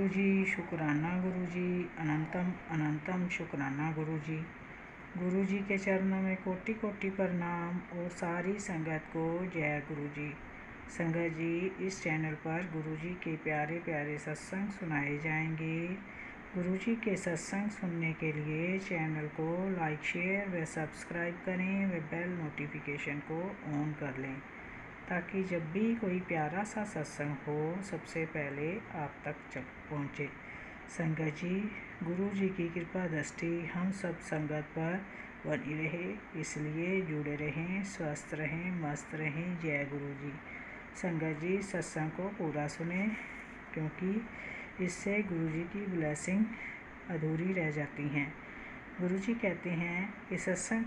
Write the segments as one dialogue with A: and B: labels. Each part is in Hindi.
A: गुरुजी, शुक्राना गुरुजी, अनंतम अनंतम शुक्राना गुरुजी। गुरुजी के चरणों में कोटि कोटि प्रणाम और सारी संगत को जय गुरुजी। संगत जी, इस चैनल पर गुरुजी के प्यारे प्यारे सत्संग सुनाए जाएंगे। गुरुजी के सत्संग सुनने के लिए चैनल को लाइक, शेयर व सब्सक्राइब करें व बेल नोटिफिकेशन को ऑन कर लें ताकि जब भी कोई प्यारा सा सत्संग हो सबसे पहले आप तक पहुँचे। संगत जी, गुरु जी की कृपा दृष्टि हम सब संगत पर बनी रहे, इसलिए जुड़े रहें, स्वस्थ रहें, मस्त रहें। जय गुरु जी। संगत जी, सत्संग को पूरा सुने क्योंकि इससे गुरु जी की ब्लेसिंग अधूरी रह जाती हैं। गुरु जी कहते हैं कि सत्संग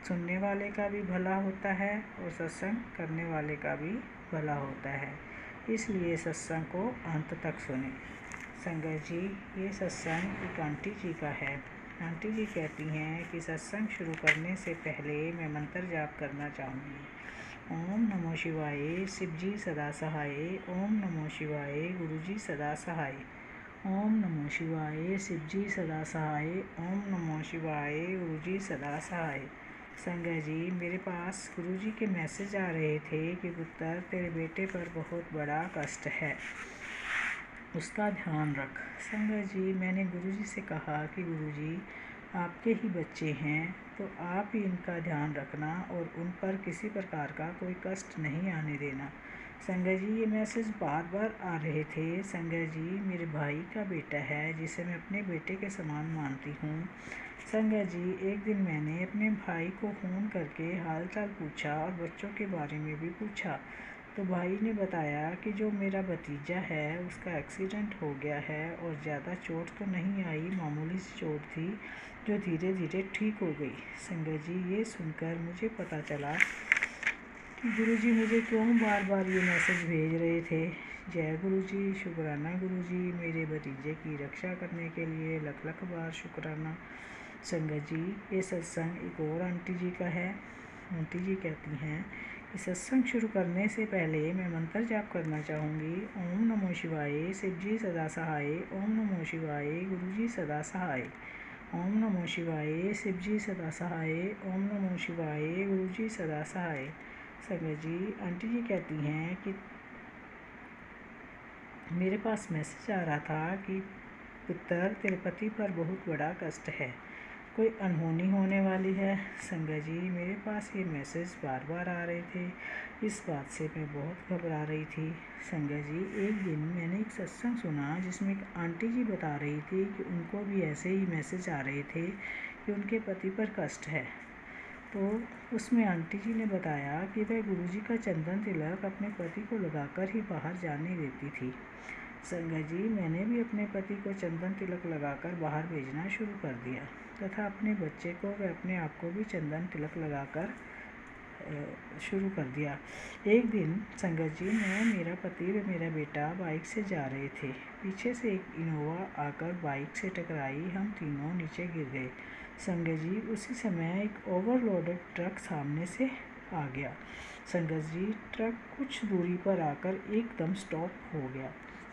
A: सुनने वाले का भी भला होता है और सत्संग करने वाले का भी भला होता है, इसलिए सत्संग को अंत तक सुने। संगत जी, ये सत्संग एक आंटी जी का है। आंटी जी कहती हैं कि सत्संग शुरू करने से पहले मैं मंत्र जाप करना चाहूँगी। ओम नमो शिवाय, शिव जी सदा सहाय। ओम नमो शिवाय, गुरु जी सदा सहाय। ओम नमो शिवाय, शिव जी सदा सहाय। ओम नमो शिवाय, गुरु जी सदा सहाय। संगत जी, मेरे पास गुरु जी के मैसेज आ रहे थे कि पुत्र, तेरे बेटे पर बहुत बड़ा कष्ट है, उसका ध्यान रख। संगत जी, मैंने गुरु जी से कहा कि गुरु जी, आपके ही बच्चे हैं तो आप ही इनका ध्यान रखना और उन पर किसी प्रकार का कोई कष्ट नहीं आने देना। संगत जी, ये मैसेज बार बार आ रहे थे। संगत जी, मेरे भाई का बेटा है जिसे मैं अपने बेटे के समान मानती हूँ। संगत जी, एक दिन मैंने अपने भाई को फ़ोन करके हाल चाल पूछा और बच्चों के बारे में भी पूछा तो भाई ने बताया कि जो मेरा भतीजा है उसका एक्सीडेंट हो गया है और ज़्यादा चोट तो नहीं आई, मामूली सी चोट थी जो धीरे धीरे ठीक हो गई। संगत जी, ये सुनकर मुझे पता चला कि गुरु जी मुझे क्यों बार बार ये मैसेज भेज रहे थे। जय गुरु जी, शुक्राना गुरु जी, मेरे भतीजे की रक्षा करने के लिए लख लख बार शुक्राना। संगत जी, ये सत्संग एक और आंटी जी का है। आंटी जी कहती हैं कि सत्संग शुरू करने से पहले मैं मंत्र जाप करना चाहूँगी। ओम नमो शिवाय, शिव जी सदा सहाय। ओम नमो शिवाय, गुरु जी सदा सहाय। ओम नमो शिवाय, शिव जी सदा सहाय। ओम नमो शिवाय, गुरु जी सदा सहाय। संगत जी, आंटी जी कहती हैं कि मेरे पास मैसेज आ रहा था कि पुत्र, तेरे पति पर बहुत बड़ा कष्ट है, कोई अनहोनी होने वाली है। संगत जी, मेरे पास ये मैसेज बार बार आ रहे थे, इस बात से मैं बहुत घबरा रही थी। संगत जी, एक दिन मैंने एक सत्संग सुना जिसमें एक आंटी जी बता रही थी कि उनको भी ऐसे ही मैसेज आ रहे थे कि उनके पति पर कष्ट है। तो उसमें आंटी जी ने बताया कि वह गुरु जी का चंदन तिलक अपने पति को लगाकर ही बाहर जाने देती थी। संगत जी, मैंने भी अपने पति को चंदन तिलक लगाकर बाहर भेजना शुरू कर दिया तथा अपने बच्चे को व अपने आप को भी चंदन तिलक लगाकर शुरू कर दिया। एक दिन संगत जी, मैं, मेरा पति व मेरा बेटा बाइक से जा रहे थे। पीछे से एक इनोवा आकर बाइक से टकराई, हम तीनों नीचे गिर गए। संगत जी, उसी समय एक ओवरलोडेड ट्रक सामने से आ गया। संगत जी, ट्रक कुछ दूरी पर आकर एकदम स्टॉप हो गया,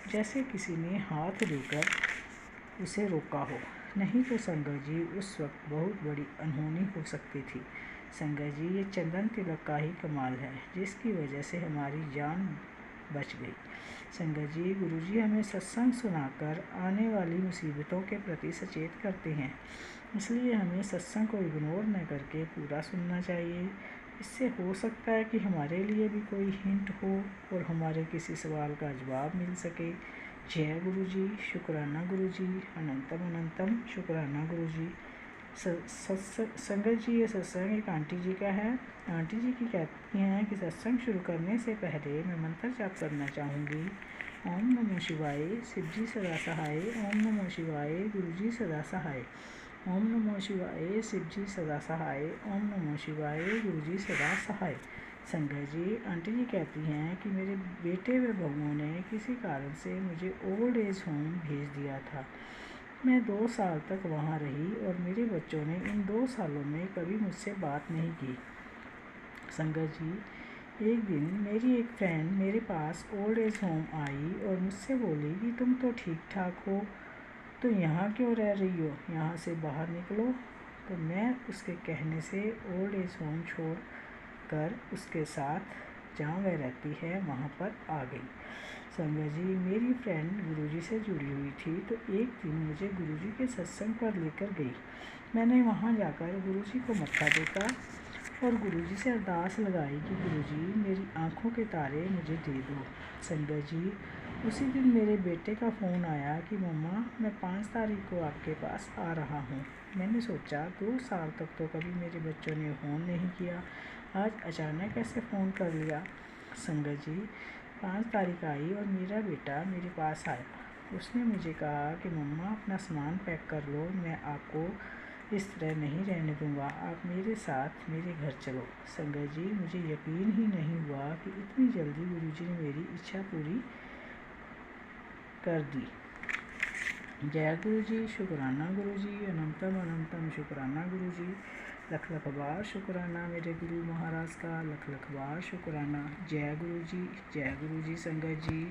A: जैसे किसी ने हाथ देकर उसे रोका हो। नहीं तो संगत जी, उस वक्त बहुत बड़ी अनहोनी हो सकती थी। संगत जी, ये चंदन तिलक का ही कमाल है जिसकी वजह से हमारी जान बच गई। संगत जी, गुरु जी हमें सत्संग सुनाकर आने वाली मुसीबतों के प्रति सचेत करते हैं, इसलिए हमें सत्संग को इग्नोर न करके पूरा सुनना चाहिए। इससे हो सकता है कि हमारे लिए भी कोई हिंट हो और हमारे किसी सवाल का जवाब मिल सके। जय गुरु जी, शुक्राना गुरु जी, अनंतम अनंतम शुक्राना गुरु जी। संगत जी, ये सत्संग एक आंटी जी का है। आंटी जी की कहती हैं कि सत्संग शुरू करने से पहले मैं मंत्र जाप करना चाहूँगी। ओम नमो शिवाय, शिव जी सदा सहाय। ओम नमो शिवाय, गुरु जी सदा सहाय। ओम नमो शिवाय, शिव जी सदा सहाय। ओम नमो शिवाय, गुरु जी सदा सहाय। संगत जी, आंटी जी कहती हैं कि मेरे बेटे व बहुओं ने किसी कारण से मुझे ओल्ड एज होम भेज दिया था। मैं 2 साल तक वहाँ रही और मेरे बच्चों ने इन 2 सालों में कभी मुझसे बात नहीं की। संगत जी, एक दिन मेरी एक फ्रेंड मेरे पास ओल्ड एज होम आई और मुझसे बोली कि तुम तो ठीक ठाक हो, तो यहाँ क्यों रह रही हो, यहाँ से बाहर निकलो। तो मैं उसके कहने से ओल्ड एज होम छोड़ कर उसके साथ जहाँ वह रहती है वहाँ पर आ गई। संगत जी, मेरी फ्रेंड गुरुजी से जुड़ी हुई थी, तो एक दिन मुझे गुरुजी के सत्संग पर लेकर गई। मैंने वहाँ जाकर गुरुजी को मत्था टेका और गुरुजी से अरदास लगाई कि गुरुजी मेरी आँखों के तारे मुझे दे दो। संगत जी, उसी दिन मेरे बेटे का फ़ोन आया कि मम्मा मैं 5 तारीख को आपके पास आ रहा हूँ। मैंने सोचा 2 साल तक तो कभी मेरे बच्चों ने फ़ोन नहीं किया, आज अचानक कैसे फ़ोन कर लिया। संगत जी, 5 तारीख आई और मेरा बेटा मेरे पास आया। उसने मुझे कहा कि मम्मा अपना सामान पैक कर लो, मैं आपको इस तरह नहीं रहने दूँगा, आप मेरे साथ मेरे घर चलो। संगत जी, मुझे यकीन ही नहीं हुआ कि इतनी जल्दी गुरुजी ने मेरी इच्छा पूरी कर दी। जय गुरुजी, शुक्राना गुरुजी, अनंतम अनंतम शुक्राना गुरुजी, लख लख बार शुक्राना मेरे गुरु महाराज का, लख लख बार शुक्राना। जय गुरुजी, जय गुरुजी। संगत जी।